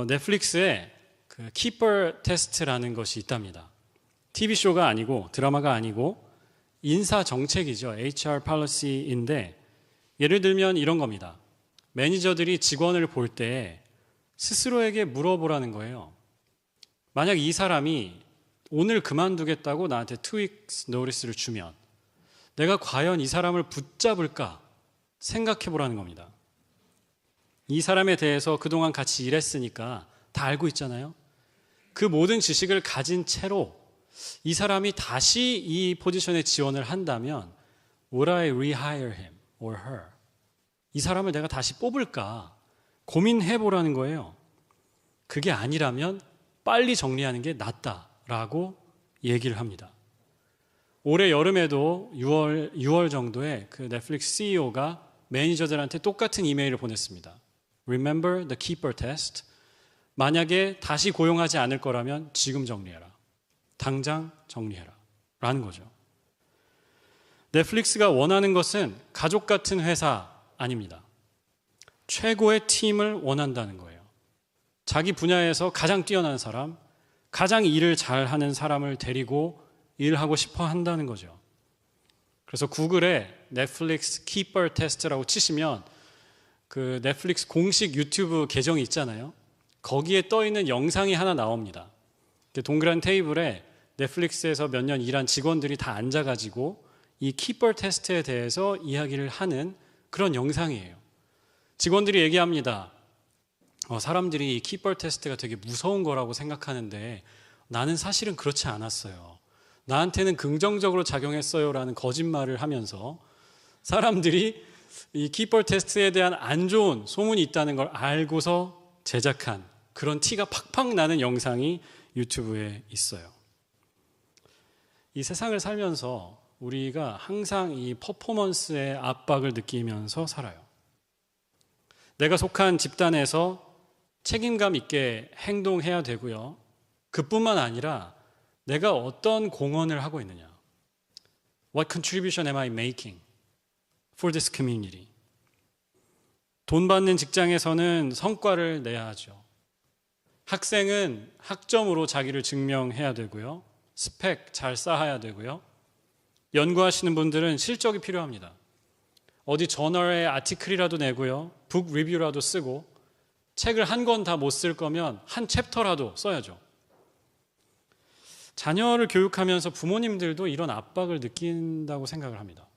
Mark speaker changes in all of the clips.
Speaker 1: 넷플릭스에 그 키퍼 테스트라는 것이 있답니다. TV쇼가 아니고 드라마가 아니고 인사 정책이죠. HR policy인데 예를 들면 이런 겁니다. 매니저들이 직원을 볼 때 스스로에게 물어보라는 거예요. 만약 이 사람이 오늘 그만두겠다고 나한테 2weeks notice를 주면 내가 과연 이 사람을 붙잡을까 생각해 보라는 겁니다. 이 사람에 대해서 그동안 같이 일했으니까 다 알고 있잖아요. 그 모든 지식을 가진 채로 이 사람이 다시 이 포지션에 지원을 한다면 Would I rehire him or her? 이 사람을 내가 다시 뽑을까 고민해 보라는 거예요. 그게 아니라면 빨리 정리하는 게 낫다라고 얘기를 합니다. 올해 여름에도 6월 정도에 그 넷플릭스 CEO가 매니저들한테 똑같은 이메일을 보냈습니다. Remember the keeper test. 만약에 다시 고용하지 않을 거라면 지금 정리해라. 당장 정리해라. 라는 거죠. 넷플릭스가 원하는 것은 가족 같은 회사 아닙니다. 최고의 팀을 원한다는 거예요. 자기 분야에서 가장 뛰어난 사람, 가장 일을 잘하는 사람을 데리고 일하고 싶어 한다는 거죠. 그래서 구글에 넷플릭스 키퍼 테스트라고 치시면 그 넷플릭스 공식 유튜브 계정이 있잖아요. 거기에 떠 있는 영상이 하나 나옵니다. 동그란 테이블에 넷플릭스에서 몇 년 일한 직원들이 다 앉아가지고 이 키퍼 테스트에 대해서 이야기를 하는 그런 영상이에요. 직원들이 얘기합니다. 사람들이 이 키퍼 테스트가 되게 무서운 거라고 생각하는데 나는 사실은 그렇지 않았어요. 나한테는 긍정적으로 작용했어요 라는 거짓말을 하면서 사람들이 이 키퍼 테스트에 대한 안 좋은 소문이 있다는 걸 알고서 제작한 그런 티가 팍팍 나는 영상이 유튜브에 있어요. 이 세상을 살면서 우리가 항상 이 퍼포먼스의 압박을 느끼면서 살아요. 내가 속한 집단에서 책임감 있게 행동해야 되고요. 그뿐만 아니라 내가 어떤 공헌을 하고 있느냐. What contribution am I making for this community? 돈 받는 직장에서는 성과를 내야 하죠. 학생은 학점으로 자기를 증명해야 되고요. 스펙 잘 쌓아야 되고요. 연구하시는 분들은 실적이 필요합니다. 어디 저널에 아티클이라도 내고요. 북 리뷰라도 쓰고 책을 한 권 다 못 쓸 거면 한 챕터라도 써야죠. 자녀를 교육하면서 부모님들도 이런 압박을 느낀다고 생각을 합니다.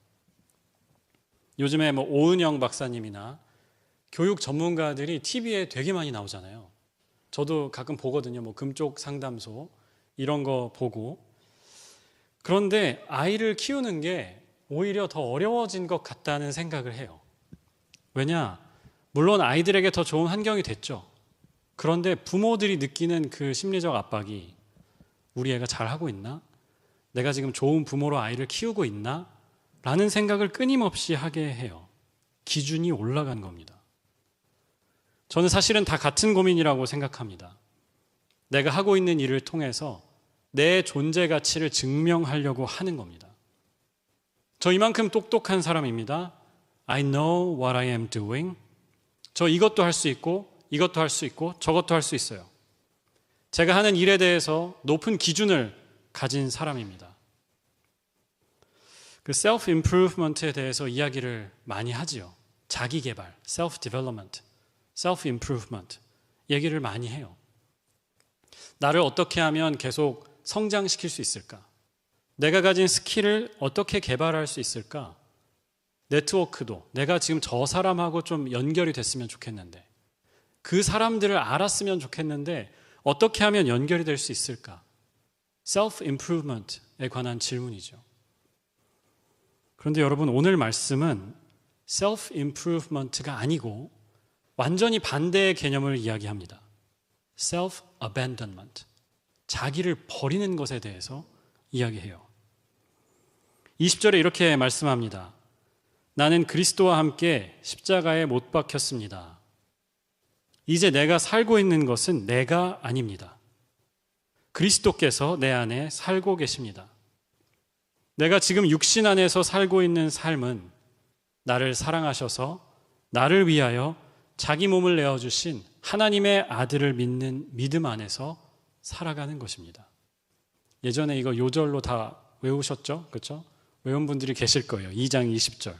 Speaker 1: 요즘에 오은영 박사님이나 교육 전문가들이 TV에 되게 많이 나오잖아요. 저도 가끔 보거든요. 금쪽 상담소 이런 거 보고. 그런데 아이를 키우는 게 오히려 더 어려워진 것 같다는 생각을 해요. 왜냐? 물론 아이들에게 더 좋은 환경이 됐죠. 그런데 부모들이 느끼는 그 심리적 압박이 우리 애가 잘하고 있나? 내가 지금 좋은 부모로 아이를 키우고 있나? 라는 생각을 끊임없이 하게 해요. 기준이 올라간 겁니다. 저는 사실은 다 같은 고민이라고 생각합니다. 내가 하고 있는 일을 통해서 내 존재 가치를 증명하려고 하는 겁니다. 저 이만큼 똑똑한 사람입니다. I know what I am doing. 저 이것도 할 수 있고 이것도 할 수 있고 저것도 할 수 있어요. 제가 하는 일에 대해서 높은 기준을 가진 사람입니다. 그 self improvement에 대해서 이야기를 많이 하지요. 자기 개발, self development, self improvement 얘기를 많이 해요. 나를 어떻게 하면 계속 성장시킬 수 있을까? 내가 가진 스킬을 어떻게 개발할 수 있을까? 네트워크도 내가 지금 저 사람하고 좀 연결이 됐으면 좋겠는데 그 사람들을 알았으면 좋겠는데 어떻게 하면 연결이 될 수 있을까? self-improvement에 관한 질문이죠. 그런데 여러분 오늘 말씀은 self-improvement가 아니고 완전히 반대의 개념을 이야기합니다. self-abandonment, 자기를 버리는 것에 대해서 이야기해요. 20절에 이렇게 말씀합니다. 나는 그리스도와 함께 십자가에 못 박혔습니다. 이제 내가 살고 있는 것은 내가 아닙니다. 그리스도께서 내 안에 살고 계십니다. 내가 지금 육신 안에서 살고 있는 삶은 나를 사랑하셔서 나를 위하여 자기 몸을 내어주신 하나님의 아들을 믿는 믿음 안에서 살아가는 것입니다. 예전에 이거 요절로 다 외우셨죠? 그렇죠? 외운 분들이 계실 거예요. 2장 20절.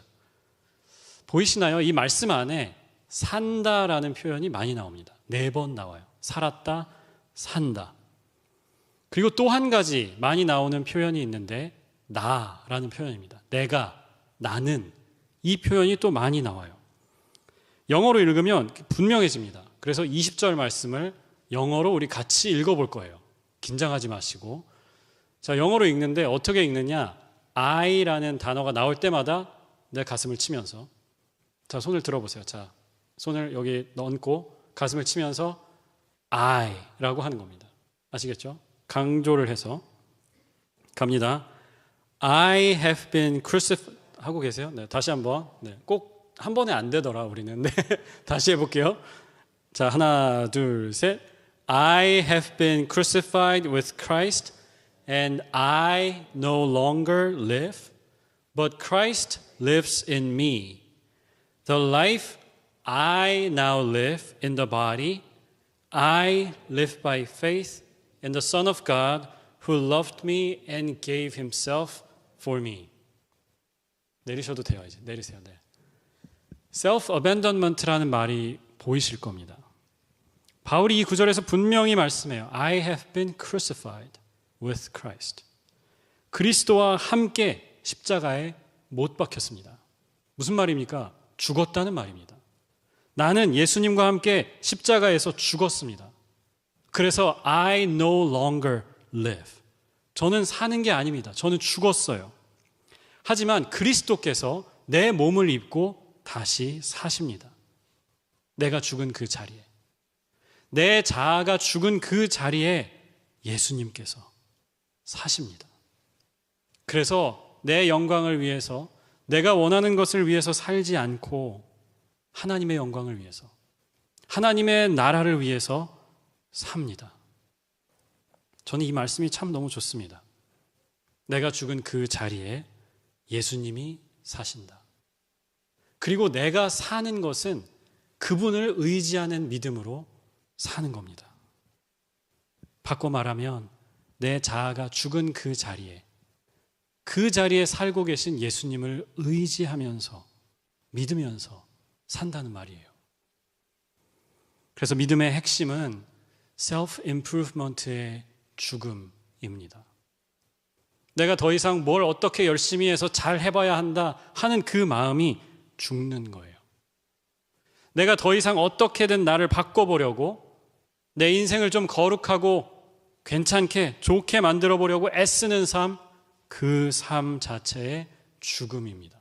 Speaker 1: 보이시나요? 이 말씀 안에 산다라는 표현이 많이 나옵니다. 4번 나와요. 살았다, 산다. 그리고 또 한 가지 많이 나오는 표현이 있는데 나라는 표현입니다. 내가, 나는, 이 표현이 또 많이 나와요. 영어로 읽으면 분명해집니다. 그래서 20절 말씀을 영어로 우리 같이 읽어볼 거예요. 긴장하지 마시고. 자, 영어로 읽는데 어떻게 읽느냐? I라는 단어가 나올 때마다 내 가슴을 치면서, 자, 손을 들어보세요. 자, 손을 여기 얹고 가슴을 치면서 I라고 하는 겁니다. 아시겠죠? 강조를 해서 갑니다. I have been crucified. 하고 계세요? 네, 다시 한번. 네, 꼭 한 번에 안 되더라 우리는. 네, 다시 해볼게요. 자, 하나, 둘, 셋. I have been crucified with Christ, and I no longer live, but Christ lives in me. The life I now live in the body, I live by faith in the Son of God who loved me and gave himself for me. 내리셔도 돼요. 이제 내리세요. 네. self-abandonment라는 말이 보이실 겁니다. 바울이 이 구절에서 분명히 말씀해요. I have been crucified with Christ. 그리스도와 함께 십자가에 못 박혔습니다. 무슨 말입니까? 죽었다는 말입니다. 나는 예수님과 함께 십자가에서 죽었습니다. 그래서 I no longer live. 저는 사는 게 아닙니다. 저는 죽었어요. 하지만 그리스도께서 내 몸을 입고 다시 사십니다. 내가 죽은 그 자리에, 내 자아가 죽은 그 자리에 예수님께서 사십니다. 그래서 내 영광을 위해서, 내가 원하는 것을 위해서 살지 않고 하나님의 영광을 위해서, 하나님의 나라를 위해서 삽니다. 저는 이 말씀이 참 너무 좋습니다. 내가 죽은 그 자리에 예수님이 사신다. 그리고 내가 사는 것은 그분을 의지하는 믿음으로 사는 겁니다. 바꿔 말하면 내 자아가 죽은 그 자리에 살고 계신 예수님을 의지하면서 믿으면서 산다는 말이에요. 그래서 믿음의 핵심은 self-improvement의 죽음입니다. 내가 더 이상 뭘 어떻게 열심히 해서 잘 해봐야 한다 하는 그 마음이 죽는 거예요. 내가 더 이상 어떻게든 나를 바꿔보려고, 내 인생을 좀 거룩하고 괜찮게 좋게 만들어 보려고 애쓰는 삶, 그 삶 자체의 죽음입니다.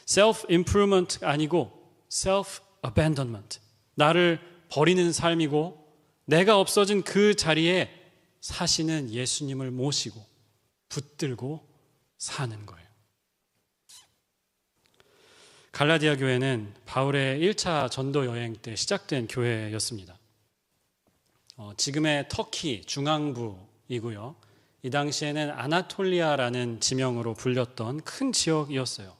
Speaker 1: self-improvement 아니고 self-abandonment, 나를 버리는 삶이고 내가 없어진 그 자리에 사시는 예수님을 모시고 붙들고 사는 거예요. 갈라디아 교회는 바울의 1차 전도 여행 때 시작된 교회였습니다. 지금의 터키 중앙부이고요. 이 당시에는 아나톨리아라는 지명으로 불렸던 큰 지역이었어요.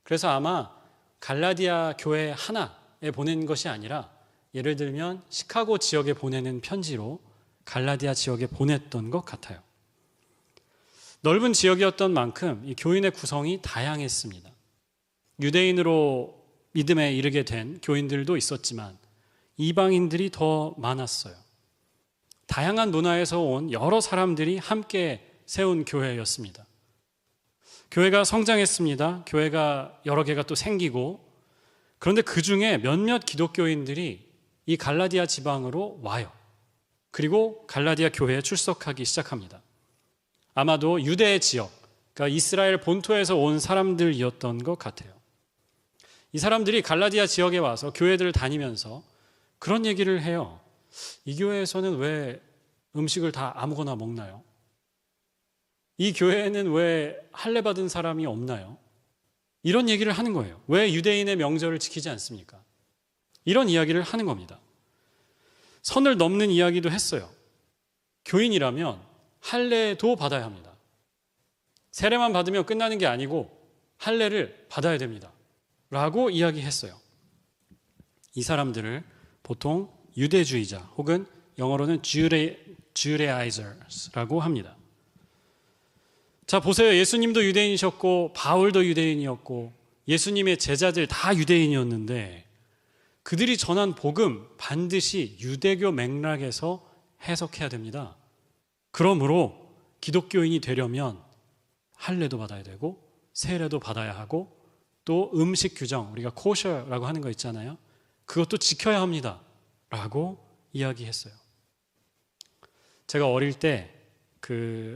Speaker 1: 그래서 아마 갈라디아 교회 하나에 보낸 것이 아니라 예를 들면 시카고 지역에 보내는 편지로 갈라디아 지역에 보냈던 것 같아요. 넓은 지역이었던 만큼 이 교인의 구성이 다양했습니다. 유대인으로 믿음에 이르게 된 교인들도 있었지만 이방인들이 더 많았어요. 다양한 문화에서 온 여러 사람들이 함께 세운 교회였습니다. 교회가 성장했습니다. 교회가 여러 개가 또 생기고, 그런데 그 중에 몇몇 기독교인들이 이 갈라디아 지방으로 와요. 그리고 갈라디아 교회에 출석하기 시작합니다. 아마도 유대 지역, 그러니까 이스라엘 본토에서 온 사람들이었던 것 같아요. 이 사람들이 갈라디아 지역에 와서 교회들을 다니면서 그런 얘기를 해요. 이 교회에서는 왜 음식을 다 아무거나 먹나요? 이 교회에는 왜 할례 받은 사람이 없나요? 이런 얘기를 하는 거예요. 왜 유대인의 명절을 지키지 않습니까? 이런 이야기를 하는 겁니다. 선을 넘는 이야기도 했어요. 교인이라면 할례도 받아야 합니다. 세례만 받으면 끝나는 게 아니고 할례를 받아야 됩니다. 라고 이야기했어요. 이 사람들을 보통 유대주의자 혹은 영어로는 Judaizers라고 합니다. 자, 보세요. 예수님도 유대인이셨고 바울도 유대인이었고 예수님의 제자들 다 유대인이었는데 그들이 전한 복음 반드시 유대교 맥락에서 해석해야 됩니다. 그러므로 기독교인이 되려면 할례도 받아야 되고 세례도 받아야 하고 또 음식 규정, 우리가 코셔라고 하는 거 있잖아요. 그것도 지켜야 합니다. 라고 이야기했어요. 제가 어릴 때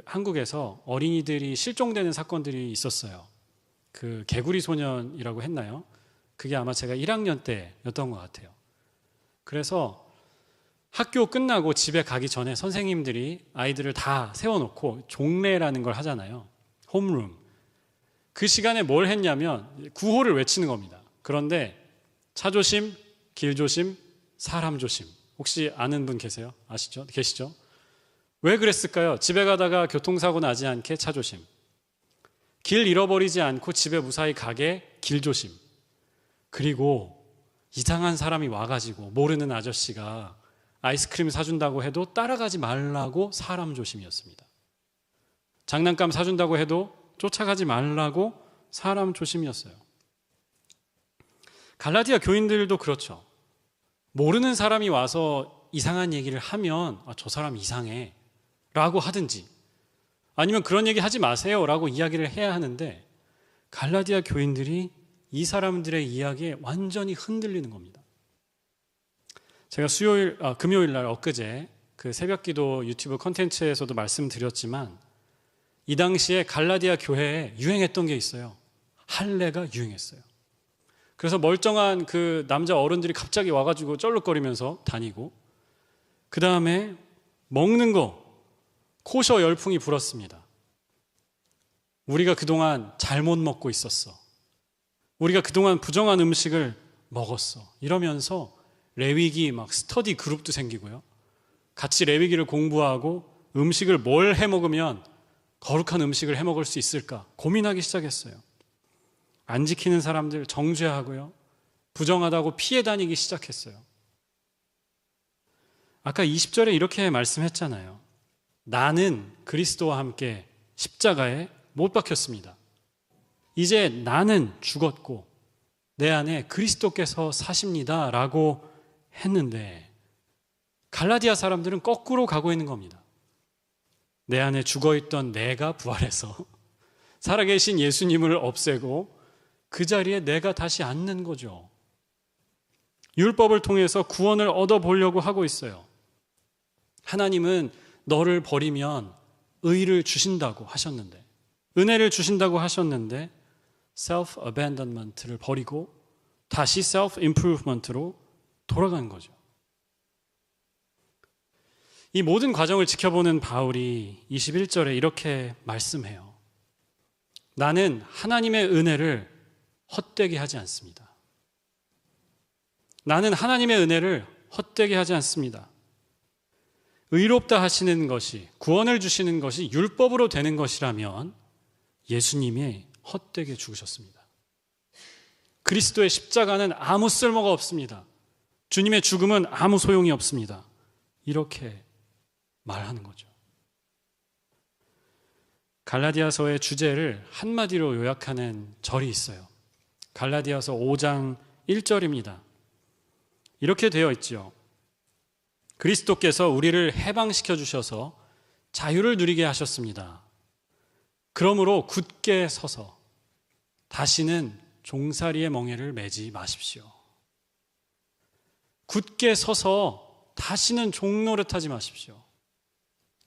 Speaker 1: 한국에서 어린이들이 실종되는 사건들이 있었어요. 개구리 소년이라고 했나요? 그게 아마 제가 1학년 때였던 것 같아요. 그래서 학교 끝나고 집에 가기 전에 선생님들이 아이들을 다 세워놓고 종례라는 걸 하잖아요. 홈룸. 그 시간에 뭘 했냐면 구호를 외치는 겁니다. 그런데 차 조심, 길 조심, 사람 조심. 혹시 아는 분 계세요? 아시죠? 계시죠? 왜 그랬을까요? 집에 가다가 교통사고 나지 않게 차 조심. 길 잃어버리지 않고 집에 무사히 가게 길 조심. 그리고 이상한 사람이 와가지고 모르는 아저씨가 아이스크림 사준다고 해도 따라가지 말라고 사람 조심이었습니다. 장난감 사준다고 해도 쫓아가지 말라고 사람 조심이었어요. 갈라디아 교인들도 그렇죠. 모르는 사람이 와서 이상한 얘기를 하면 저 사람 이상해 라고 하든지 아니면 그런 얘기 하지 마세요 라고 이야기를 해야 하는데 갈라디아 교인들이 이 사람들의 이야기에 완전히 흔들리는 겁니다. 제가 금요일 날 엊그제 새벽기도 유튜브 콘텐츠에서도 말씀드렸지만 이 당시에 갈라디아 교회에 유행했던 게 있어요. 할례가 유행했어요. 그래서 멀쩡한 남자 어른들이 갑자기 와가지고 쩔룩거리면서 다니고 그 다음에 먹는 거 코셔 열풍이 불었습니다. 우리가 그동안 잘못 먹고 있었어. 우리가 그동안 부정한 음식을 먹었어. 이러면서 레위기 스터디 그룹도 생기고요. 같이 레위기를 공부하고 음식을 뭘 해먹으면 거룩한 음식을 해먹을 수 있을까 고민하기 시작했어요. 안 지키는 사람들 정죄하고요. 부정하다고 피해 다니기 시작했어요. 아까 20절에 이렇게 말씀했잖아요. 나는 그리스도와 함께 십자가에 못 박혔습니다. 이제 나는 죽었고 내 안에 그리스도께서 사십니다 라고 했는데 갈라디아 사람들은 거꾸로 가고 있는 겁니다. 내 안에 죽어있던 내가 부활해서 살아계신 예수님을 없애고 그 자리에 내가 다시 앉는 거죠. 율법을 통해서 구원을 얻어보려고 하고 있어요. 하나님은 너를 버리면 의를 주신다고 하셨는데 은혜를 주신다고 하셨는데 self-abandonment를 버리고 다시 self-improvement로 돌아간 거죠. 이 모든 과정을 지켜보는 바울이 21절에 이렇게 말씀해요. 나는 하나님의 은혜를 헛되게 하지 않습니다. 나는 하나님의 은혜를 헛되게 하지 않습니다. 의롭다 하시는 것이, 구원을 주시는 것이 율법으로 되는 것이라면 예수님이 헛되게 죽으셨습니다. 그리스도의 십자가는 아무 쓸모가 없습니다. 주님의 죽음은 아무 소용이 없습니다. 이렇게 말하는 거죠. 갈라디아서의 주제를 한마디로 요약하는 절이 있어요. 갈라디아서 5장 1절입니다. 이렇게 되어 있죠. 그리스도께서 우리를 해방시켜 주셔서 자유를 누리게 하셨습니다. 그러므로 굳게 서서 다시는 종살이의 멍에를 매지 마십시오. 굳게 서서 다시는 종노릇하지 마십시오.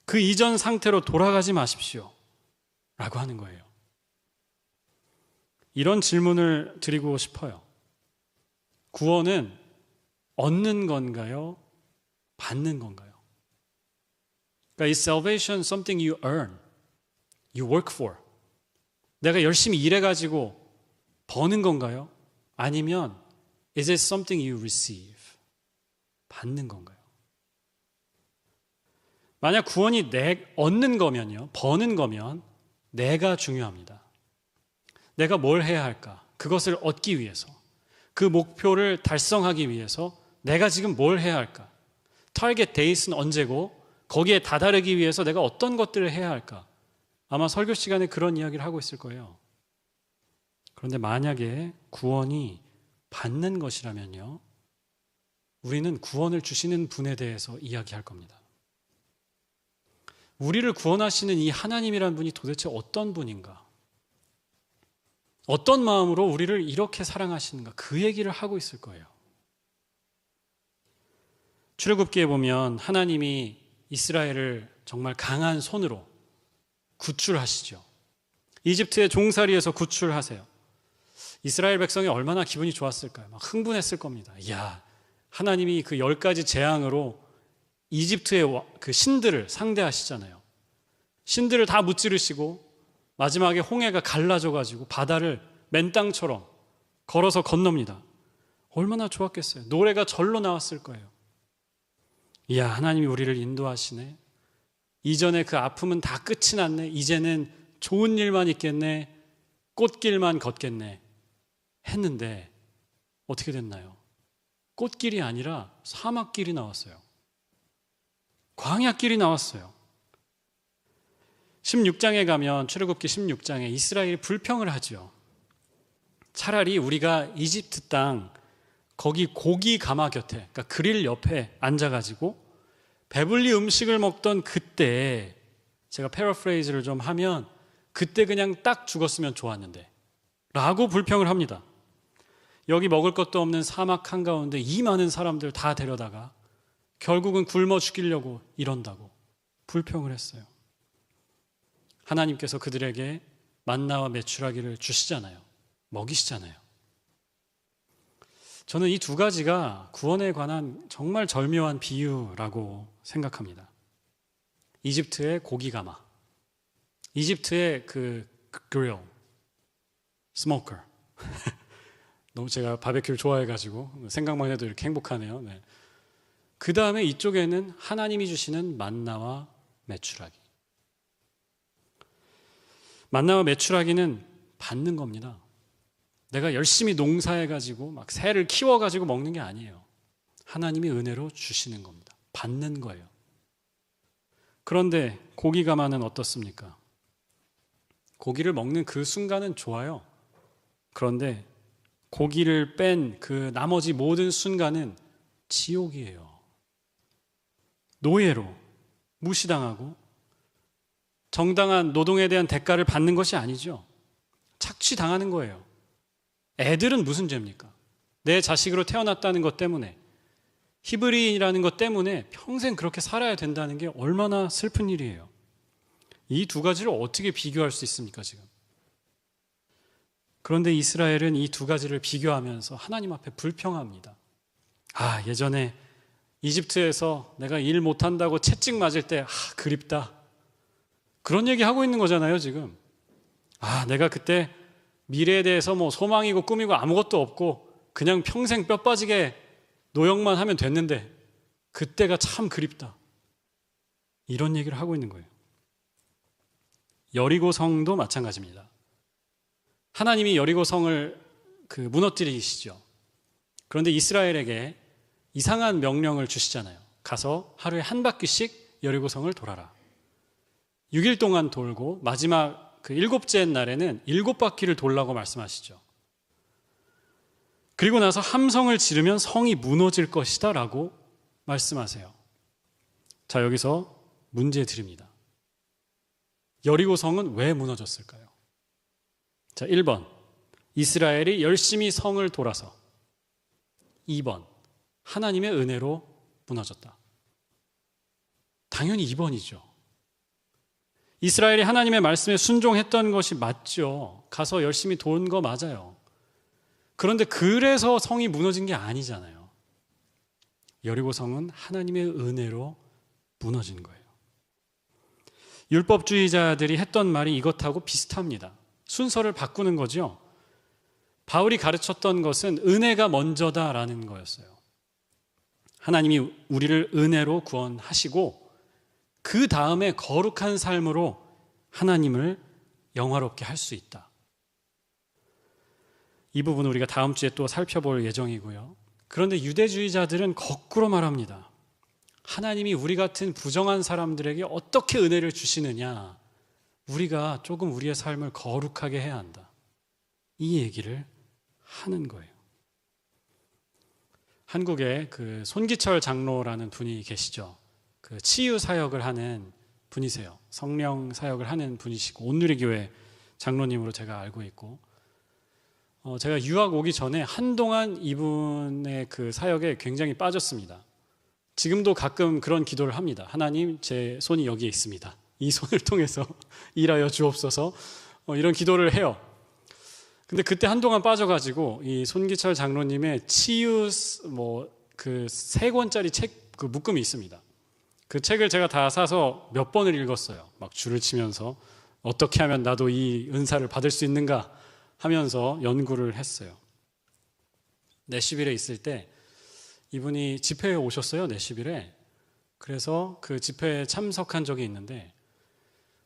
Speaker 1: 그 이전 상태로 돌아가지 마십시오. 라고 하는 거예요. 이런 질문을 드리고 싶어요. 구원은 얻는 건가요? 받는 건가요? 그러니까 is salvation something you earn, you work for? 내가 열심히 일해가지고 버는 건가요? 아니면 is it something you receive? 받는 건가요? 만약 구원이 얻는 거면요, 버는 거면 내가 중요합니다. 내가 뭘 해야 할까? 그것을 얻기 위해서, 그 목표를 달성하기 위해서 내가 지금 뭘 해야 할까? 타겟 데이트는 언제고 거기에 다다르기 위해서 내가 어떤 것들을 해야 할까? 아마 설교 시간에 그런 이야기를 하고 있을 거예요. 그런데 만약에 구원이 받는 것이라면요, 우리는 구원을 주시는 분에 대해서 이야기할 겁니다. 우리를 구원하시는 이 하나님이란 분이 도대체 어떤 분인가? 어떤 마음으로 우리를 이렇게 사랑하시는가? 그 얘기를 하고 있을 거예요. 출애굽기에 보면 하나님이 이스라엘을 정말 강한 손으로 구출하시죠. 이집트의 종살이에서 구출하세요. 이스라엘 백성이 얼마나 기분이 좋았을까요? 막 흥분했을 겁니다. 이야, 하나님이 그 10가지 재앙으로 이집트의 그 신들을 상대하시잖아요. 신들을 다 무찌르시고 마지막에 홍해가 갈라져가지고 바다를 맨 땅처럼 걸어서 건넙니다. 얼마나 좋았겠어요. 노래가 절로 나왔을 거예요. 이야, 하나님이 우리를 인도하시네. 이전에 그 아픔은 다 끝이 났네. 이제는 좋은 일만 있겠네. 꽃길만 걷겠네. 했는데 어떻게 됐나요? 꽃길이 아니라 사막길이 나왔어요. 광야길이 나왔어요. 16장에 가면, 출애굽기 16장에 이스라엘이 불평을 하죠. 차라리 우리가 이집트 땅 거기 고기 가마 곁에, 그러니까 그릴 옆에 앉아가지고 배불리 음식을 먹던 그때, 제가 패러프레이즈를 좀 하면 그때 그냥 딱 죽었으면 좋았는데 라고 불평을 합니다. 여기 먹을 것도 없는 사막 한가운데 이 많은 사람들 다 데려다가 결국은 굶어 죽이려고 이런다고 불평을 했어요. 하나님께서 그들에게 만나와 메추라기를 주시잖아요. 먹이시잖아요. 저는 이 두 가지가 구원에 관한 정말 절묘한 비유라고 생각합니다. 이집트의 고기가마, 이집트의 그 그릴, 스모커. 너무 제가 바베큐를 좋아해가지고 생각만 해도 이렇게 행복하네요. 네. 그 다음에 이쪽에는 하나님이 주시는 만나와 메추라기. 만나와 메추라기는 받는 겁니다. 내가 열심히 농사해가지고 막 새를 키워가지고 먹는 게 아니에요. 하나님이 은혜로 주시는 겁니다. 받는 거예요. 그런데 고기가마는 어떻습니까? 고기를 먹는 그 순간은 좋아요. 그런데 고기를 뺀 그 나머지 모든 순간은 지옥이에요. 노예로 무시당하고 정당한 노동에 대한 대가를 받는 것이 아니죠. 착취당하는 거예요. 애들은 무슨 죄입니까? 내 자식으로 태어났다는 것 때문에, 히브리인이라는 것 때문에 평생 그렇게 살아야 된다는 게 얼마나 슬픈 일이에요. 이 두 가지를 어떻게 비교할 수 있습니까, 지금? 그런데 이스라엘은 이 두 가지를 비교하면서 하나님 앞에 불평합니다. 아, 예전에 이집트에서 내가 일 못한다고 채찍 맞을 때 그립다. 그런 얘기 하고 있는 거잖아요, 지금. 아, 내가 그때 미래에 대해서 뭐 소망이고 꿈이고 아무것도 없고 그냥 평생 뼈 빠지게 노역만 하면 됐는데 그때가 참 그립다. 이런 얘기를 하고 있는 거예요. 여리고 성도 마찬가지입니다. 하나님이 여리고 성을 무너뜨리시죠. 그런데 이스라엘에게 이상한 명령을 주시잖아요. 가서 하루에 한 바퀴씩 여리고 성을 돌아라. 6일 동안 돌고 마지막 그 7째 날에는 7바퀴를 돌라고 말씀하시죠. 그리고 나서 함성을 지르면 성이 무너질 것이다 라고 말씀하세요. 자, 여기서 문제 드립니다. 여리고 성은 왜 무너졌을까요? 자, 1번, 이스라엘이 열심히 성을 돌아서. 2번, 하나님의 은혜로 무너졌다. 당연히 2번이죠. 이스라엘이 하나님의 말씀에 순종했던 것이 맞죠. 가서 열심히 도운 거 맞아요. 그런데 그래서 성이 무너진 게 아니잖아요. 여리고 성은 하나님의 은혜로 무너진 거예요. 율법주의자들이 했던 말이 이것하고 비슷합니다. 순서를 바꾸는 거죠. 바울이 가르쳤던 것은 은혜가 먼저다라는 거였어요. 하나님이 우리를 은혜로 구원하시고 그 다음에 거룩한 삶으로 하나님을 영화롭게 할 수 있다. 이 부분은 우리가 다음 주에 또 살펴볼 예정이고요. 그런데 유대주의자들은 거꾸로 말합니다. 하나님이 우리 같은 부정한 사람들에게 어떻게 은혜를 주시느냐? 우리가 조금 우리의 삶을 거룩하게 해야 한다. 이 얘기를 하는 거예요. 한국에 그 손기철 장로라는 분이 계시죠. 그 치유 사역을 하는 분이세요. 성령 사역을 하는 분이시고 온누리교회 장로님으로 제가 알고 있고, 제가 유학 오기 전에 한동안 이분의 그 사역에 굉장히 빠졌습니다. 지금도 가끔 그런 기도를 합니다. 하나님, 제 손이 여기에 있습니다. 이 손을 통해서 일하여 주옵소서. 이런 기도를 해요. 근데 그때 한동안 빠져가지고 이 손기철 장로님의 치유 그 3권짜리 책 그 묶음이 있습니다. 그 책을 제가 다 사서 몇 번을 읽었어요. 막 줄을 치면서 어떻게 하면 나도 이 은사를 받을 수 있는가 하면서 연구를 했어요. 내시빌에 있을 때 이분이 집회에 오셨어요. 내시빌에. 그래서 그 집회에 참석한 적이 있는데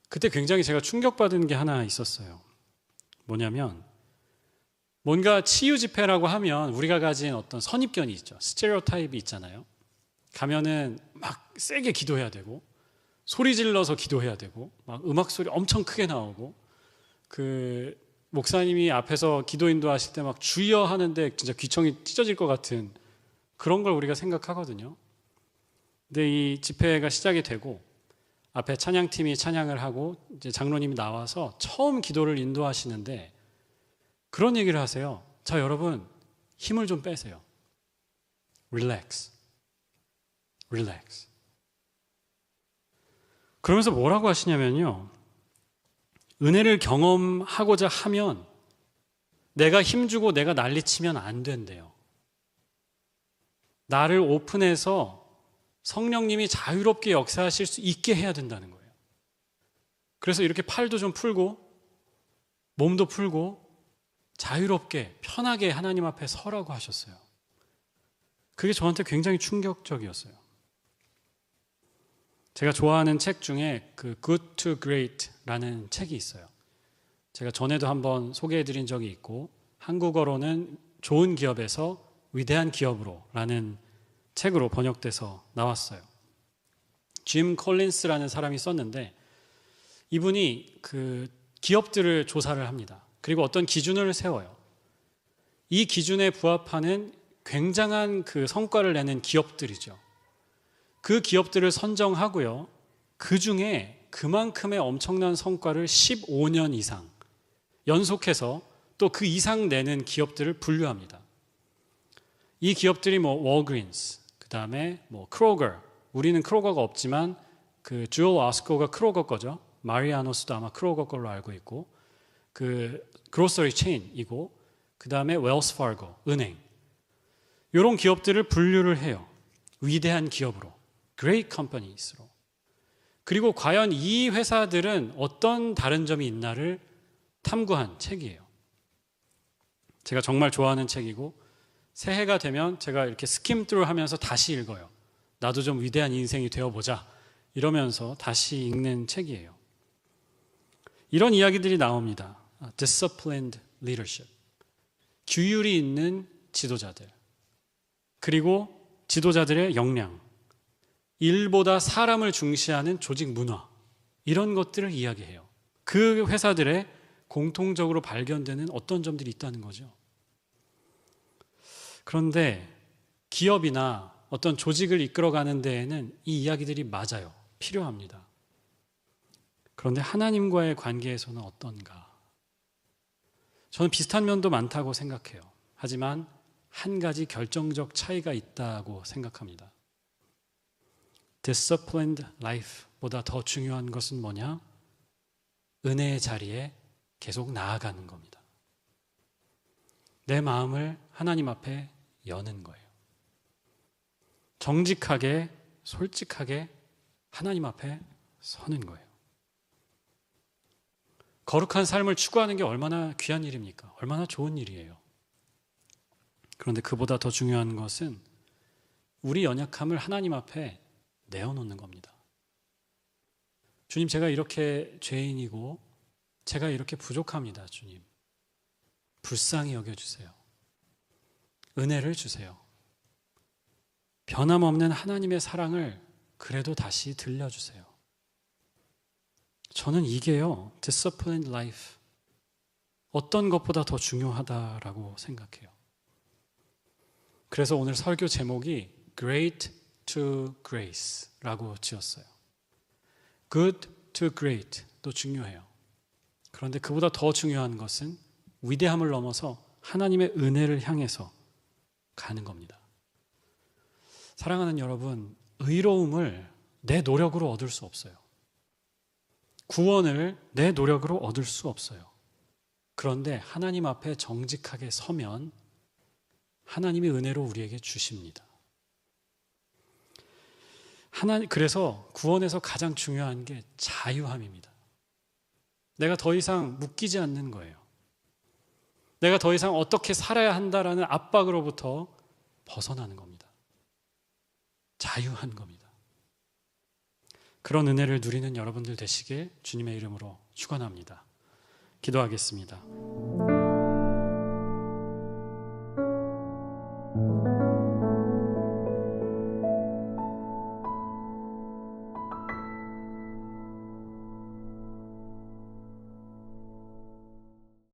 Speaker 1: 그때 굉장히 제가 충격받은 게 하나 있었어요. 뭐냐면 뭔가 치유 집회라고 하면 우리가 가진 어떤 선입견이 있죠. 스테레오타입이 있잖아요. 가면은 막 세게 기도해야 되고 소리 질러서 기도해야 되고 막 음악 소리 엄청 크게 나오고 그 목사님이 앞에서 기도 인도하실 때 막 주여 하는데 진짜 귀청이 찢어질 것 같은 그런 걸 우리가 생각하거든요. 근데 이 집회가 시작이 되고 앞에 찬양팀이 찬양을 하고 이제 장로님이 나와서 처음 기도를 인도하시는데 그런 얘기를 하세요. 자, 여러분 힘을 좀 빼세요. Relax. Relax. 그러면서 뭐라고 하시냐면요. 은혜를 경험하고자 하면 내가 힘주고 내가 난리치면 안 된대요. 나를 오픈해서 성령님이 자유롭게 역사하실 수 있게 해야 된다는 거예요. 그래서 이렇게 팔도 좀 풀고 몸도 풀고 자유롭게 편하게 하나님 앞에 서라고 하셨어요. 그게 저한테 굉장히 충격적이었어요. 제가 좋아하는 책 중에 그 Good to Great라는 책이 있어요. 제가 전에도 한번 소개해드린 적이 있고 한국어로는 좋은 기업에서 위대한 기업으로라는 책으로 번역돼서 나왔어요. 짐 콜린스라는 사람이 썼는데 이분이 그 기업들을 조사를 합니다. 그리고 어떤 기준을 세워요. 이 기준에 부합하는 굉장한 그 성과를 내는 기업들이죠. 그 기업들을 선정하고요. 그 중에 그만큼의 엄청난 성과를 15년 이상 연속해서 또 그 이상 내는 기업들을 분류합니다. 이 기업들이 뭐 월그린스, 그 다음에 뭐 크로거, 우리는 크로거가 없지만 그 주얼 아스코가 크로거 거죠. 마리아노스도 아마 크로거 걸로 알고 있고 그 그로서리 체인이고 그 다음에 웰스 파고, 은행 이런 기업들을 분류를 해요. 위대한 기업으로, great companies로. 그리고 과연 이 회사들은 어떤 다른 점이 있나를 탐구한 책이에요. 제가 정말 좋아하는 책이고 새해가 되면 제가 이렇게 스킴 트루 하면서 다시 읽어요. 나도 좀 위대한 인생이 되어보자 이러면서 다시 읽는 책이에요. 이런 이야기들이 나옵니다. Disciplined leadership, 규율이 있는 지도자들, 그리고 지도자들의 역량, 일보다 사람을 중시하는 조직 문화, 이런 것들을 이야기해요. 그 회사들의 공통적으로 발견되는 어떤 점들이 있다는 거죠. 그런데 기업이나 어떤 조직을 이끌어가는 데에는 이 이야기들이 맞아요. 필요합니다. 그런데 하나님과의 관계에서는 어떤가? 저는 비슷한 면도 많다고 생각해요. 하지만 한 가지 결정적 차이가 있다고 생각합니다. Disciplined life보다 더 중요한 것은 뭐냐? 은혜의 자리에 계속 나아가는 겁니다. 내 마음을 하나님 앞에 여는 거예요. 정직하게, 솔직하게 하나님 앞에 서는 거예요. 거룩한 삶을 추구하는 게 얼마나 귀한 일입니까? 얼마나 좋은 일이에요. 그런데 그보다 더 중요한 것은 우리 연약함을 하나님 앞에 내어놓는 겁니다. 주님, 제가 이렇게 죄인이고 제가 이렇게 부족합니다. 주님, 불쌍히 여겨주세요. 은혜를 주세요. 변함없는 하나님의 사랑을 그래도 다시 들려주세요. 저는 이게요, disciplined life, 어떤 것보다 더 중요하다라고 생각해요. 그래서 오늘 설교 제목이 Great to Grace라고 지었어요. Good to Great도 중요해요. 그런데 그보다 더 중요한 것은 위대함을 넘어서 하나님의 은혜를 향해서 가는 겁니다. 사랑하는 여러분, 의로움을 내 노력으로 얻을 수 없어요. 구원을 내 노력으로 얻을 수 없어요. 그런데 하나님 앞에 정직하게 서면 하나님의 은혜로 우리에게 주십니다. 그래서 구원에서 가장 중요한 게 자유함입니다. 내가 더 이상 묶이지 않는 거예요. 내가 더 이상 어떻게 살아야 한다라는 압박으로부터 벗어나는 겁니다. 자유한 겁니다. 그런 은혜를 누리는 여러분들 되시길 주님의 이름으로 축원합니다. 기도하겠습니다.